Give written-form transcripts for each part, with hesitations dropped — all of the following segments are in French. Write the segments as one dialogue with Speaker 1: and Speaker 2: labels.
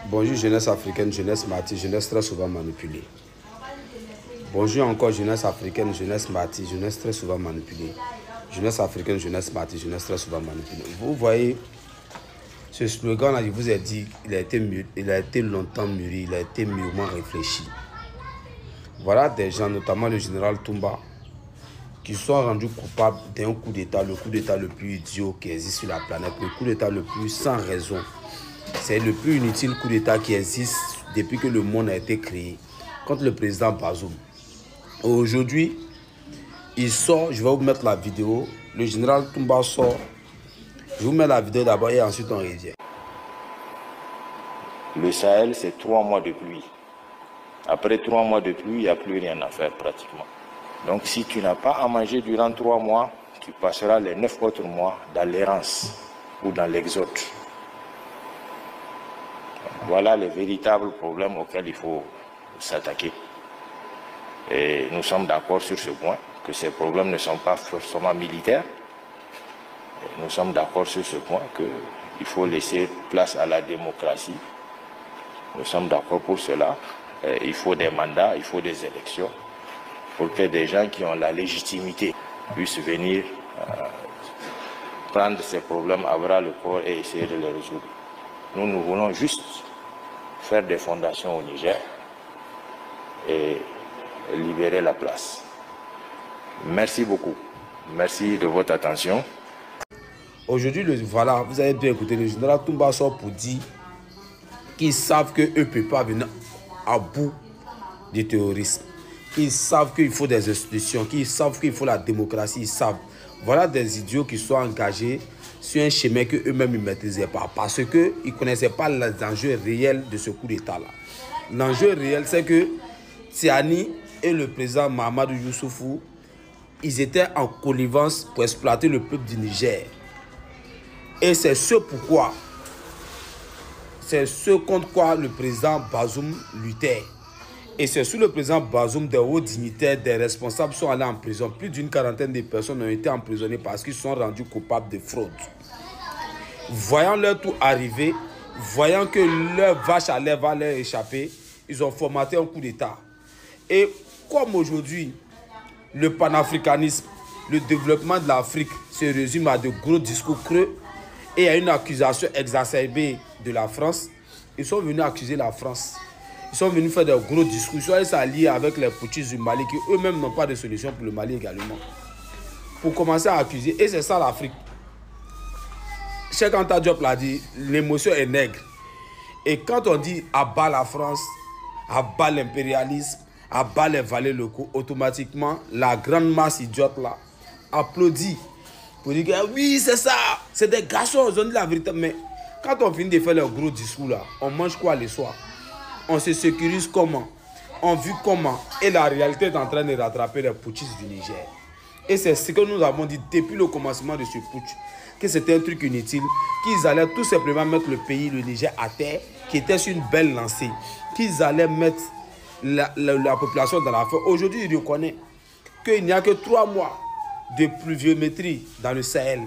Speaker 1: Bonjour jeunesse africaine, jeunesse martyre, jeunesse très souvent manipulée. Bonjour encore jeunesse africaine, jeunesse martyre, jeunesse très souvent manipulée. Jeunesse africaine, jeunesse martyre, jeunesse très souvent manipulée. Vous voyez, ce slogan-là, je vous ai dit, il a été longtemps mûri, il a été mûrement réfléchi. Voilà des gens, notamment le général Toumba, qui sont rendus coupables d'un coup d'État, le coup d'État le plus idiot qui existe sur la planète, le coup d'État le plus sans raison. C'est le plus inutile coup d'État qui existe depuis que le monde a été créé contre le président Bazoum. Aujourd'hui, il sort, je vais vous mettre la vidéo, le général Toumba sort, je vous mets la vidéo d'abord et ensuite on revient.
Speaker 2: Le Sahel, c'est 3 mois de pluie. Après 3 mois de pluie, il n'y a plus rien à faire pratiquement. Donc si tu n'as pas à manger durant 3 mois, tu passeras les 9 autres mois dans l'errance ou dans l'exode. Voilà les véritables problèmes auxquels il faut s'attaquer. Et nous sommes d'accord sur ce point, que ces problèmes ne sont pas forcément militaires. Et nous sommes d'accord sur ce point, qu'il faut laisser place à la démocratie. Nous sommes d'accord pour cela. Et il faut des mandats, il faut des élections, pour que des gens qui ont la légitimité puissent venir prendre ces problèmes à bras le corps et essayer de les résoudre. Nous voulons juste faire des fondations au Niger et libérer la place. Merci beaucoup. Merci de votre attention.
Speaker 1: Aujourd'hui, voilà, vous avez bien écouté, le général Toumba sort pour dire qu'ils savent qu'eux ne peuvent pas venir à bout du terrorisme. Qu'ils savent qu'il faut des institutions, qu'ils savent qu'il faut la démocratie, ils savent. Voilà des idiots qui sont engagés sur un chemin qu'eux-mêmes ne maîtrisaient pas. Parce qu'ils ne connaissaient pas les enjeux réels de ce coup d'État-là. L'enjeu réel, c'est que Tiani et le président Mahamadou Youssoufou, ils étaient en connivence pour exploiter le peuple du Niger. Et c'est ce pourquoi, c'est ce contre quoi le président Bazoum luttait. Et c'est sous le président Bazoum, des hauts dignitaires, des responsables sont allés en prison. Plus d'une quarantaine de personnes ont été emprisonnées parce qu'ils sont rendus coupables de fraude. Voyant leur tout arriver, voyant que leur vache à lait va leur échapper, ils ont formaté un coup d'État. Et comme aujourd'hui, le panafricanisme, le développement de l'Afrique se résume à de gros discours creux et à une accusation exacerbée de la France, ils sont venus accuser la France. Ils sont venus faire de gros discours. Ils sont allés s'allier avec les putschistes du Mali qui eux-mêmes n'ont pas de solution pour le Mali également. Pour commencer à accuser. Et c'est ça l'Afrique. Cheikh Anta Diop l'a dit, l'émotion est nègre. Et quand on dit abat la France, abat l'impérialisme, abat les valets locaux, automatiquement, la grande masse idiote là applaudit. Pour dire que oui, c'est ça, c'est des garçons, ils ont dit la vérité. Mais quand on finit de faire leurs gros discours là, on mange quoi le soir? On se sécurise comment? On vit comment? Et la réalité est en train de rattraper les putschistes du Niger. Et c'est ce que nous avons dit depuis le commencement de ce putsch, que c'était un truc inutile, qu'ils allaient tout simplement mettre le pays, le Niger, à terre, qui était sur une belle lancée, qu'ils allaient mettre la population dans la faim. Aujourd'hui, il reconnaît qu'il n'y a que 3 mois de pluviométrie dans le Sahel.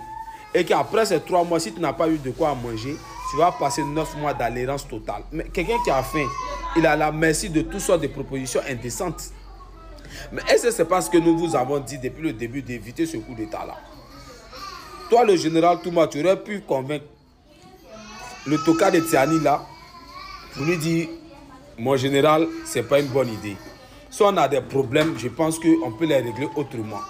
Speaker 1: Et qu'après ces 3 mois, si tu n'as pas eu de quoi manger, tu vas passer 9 mois d'allégeance totale. Mais quelqu'un qui a faim, il a la merci de toutes sortes de propositions indécentes. Mais est-ce que c'est parce que nous vous avons dit depuis le début d'éviter ce coup d'État-là? Toi, le général Touma, tu aurais pu convaincre le Toka de Tiani là pour lui dire, mon général, ce n'est pas une bonne idée. Si on a des problèmes, je pense qu'on peut les régler autrement.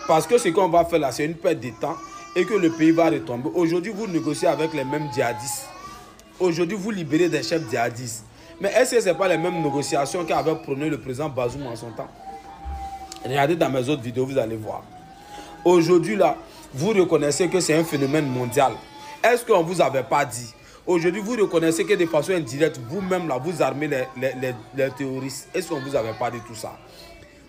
Speaker 1: Parce que ce qu'on va faire là, c'est une perte de temps et que le pays va retomber. Aujourd'hui, vous négociez avec les mêmes djihadistes. Aujourd'hui, vous libérez des chefs djihadistes. Mais est-ce que ce n'est pas les mêmes négociations qu'avait prôné le président Bazoum en son temps? Regardez dans mes autres vidéos, vous allez voir. Aujourd'hui, là, vous reconnaissez que c'est un phénomène mondial. Est-ce qu'on ne vous avait pas dit? Aujourd'hui, vous reconnaissez que de façon indirecte, vous-même, là, vous armez les terroristes. Est-ce qu'on ne vous avait pas dit tout ça?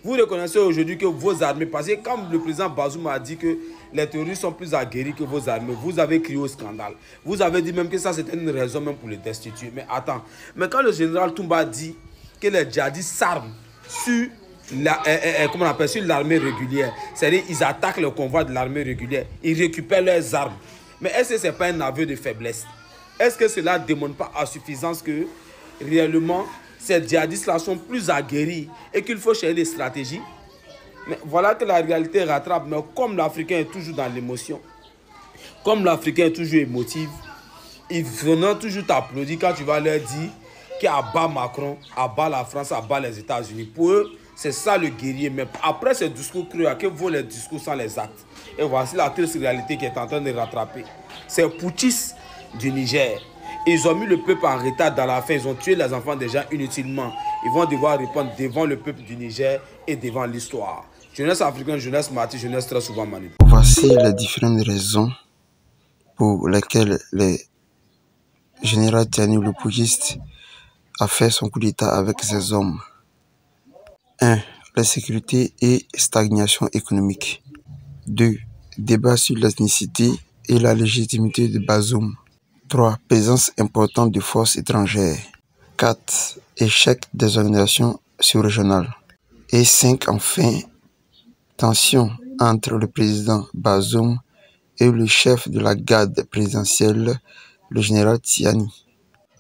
Speaker 1: Vous reconnaissez aujourd'hui que vos armées, parce que quand le président Bazoum a dit que les terroristes sont plus aguerris que vos armées, vous avez crié au scandale. Vous avez dit même que ça c'était une raison même pour les destituer. Mais attends, mais quand le général Toumba dit que les djihadistes s'arment sur l'armée régulière, c'est-à-dire ils attaquent le convoi de l'armée régulière, ils récupèrent leurs armes. Mais est-ce que ce n'est pas un aveu de faiblesse? est-ce que cela ne démontre pas à suffisance que réellement ces djihadistes-là sont plus aguerris et qu'il faut chercher des stratégies? Mais voilà que la réalité rattrape. Mais comme l'Africain est toujours dans l'émotion, comme l'Africain est toujours émotif, ils vont toujours t'applaudir quand tu vas leur dire qu'abat Macron, abat la France, abat les États-Unis. Pour eux, c'est ça le guerrier. Mais après ces discours crus, à que vaut les discours sans les actes? Et voici la triste réalité qui est en train de rattraper. C'est putschistes du Niger. Ils ont mis le peuple en retard dans la fin. Ils ont tué les enfants des gens inutilement. Ils vont devoir répondre devant le peuple du Niger et devant l'histoire. Jeunesse africaine, jeunesse martyre, jeunesse très souvent manipulée.
Speaker 3: Voici les différentes raisons pour lesquelles le général Tiani, le putschiste, a fait son coup d'État avec ses hommes. 1. L'insécurité et stagnation économique. 2. Débat sur l'ethnicité et la légitimité de Bazoum. 3. Présence importante de forces étrangères. 4. Échec des organisations sous-régionales. Et 5. Enfin, tension entre le président Bazoum et le chef de la garde présidentielle, le général Tiani.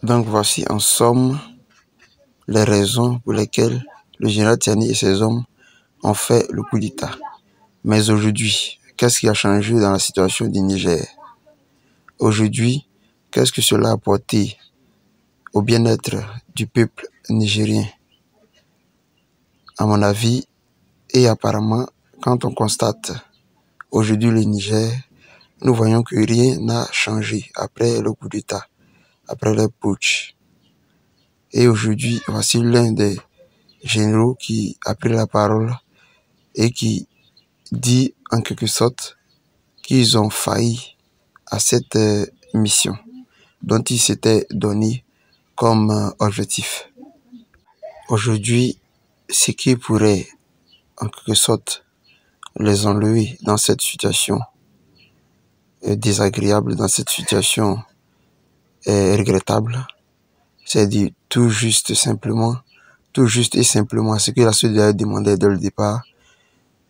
Speaker 3: Donc voici en somme les raisons pour lesquelles le général Tiani et ses hommes ont fait le coup d'État. Mais aujourd'hui, qu'est-ce qui a changé dans la situation du Niger? Aujourd'hui, qu'est-ce que cela a apporté au bien-être du peuple nigérien? À mon avis, et apparemment, quand on constate aujourd'hui le Niger, nous voyons que rien n'a changé après le coup d'État, après le putsch. Et aujourd'hui, voici l'un des généraux qui a pris la parole et qui dit en quelque sorte qu'ils ont failli à cette mission dont ils s'étaient donné comme objectif. Aujourd'hui, ce qui pourrait en quelque sorte les enlever dans cette situation désagréable, dans cette situation regrettable, c'est dire tout juste et simplement ce que la CEDEAO demandait dès le départ,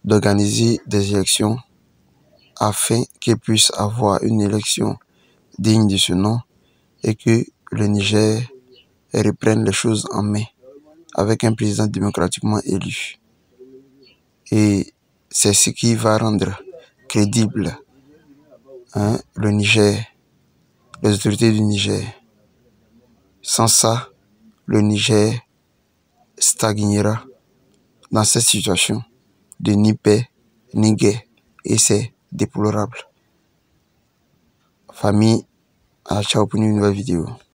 Speaker 3: d'organiser des élections afin qu'ils puissent avoir une élection digne de ce nom et que le Niger reprenne les choses en main avec un président démocratiquement élu. Et c'est ce qui va rendre crédible le Niger, les autorités du Niger. Sans ça, le Niger stagnera dans cette situation de ni paix, ni guerre. Et c'est déplorable. Famille, ciao pour une nouvelle vidéo.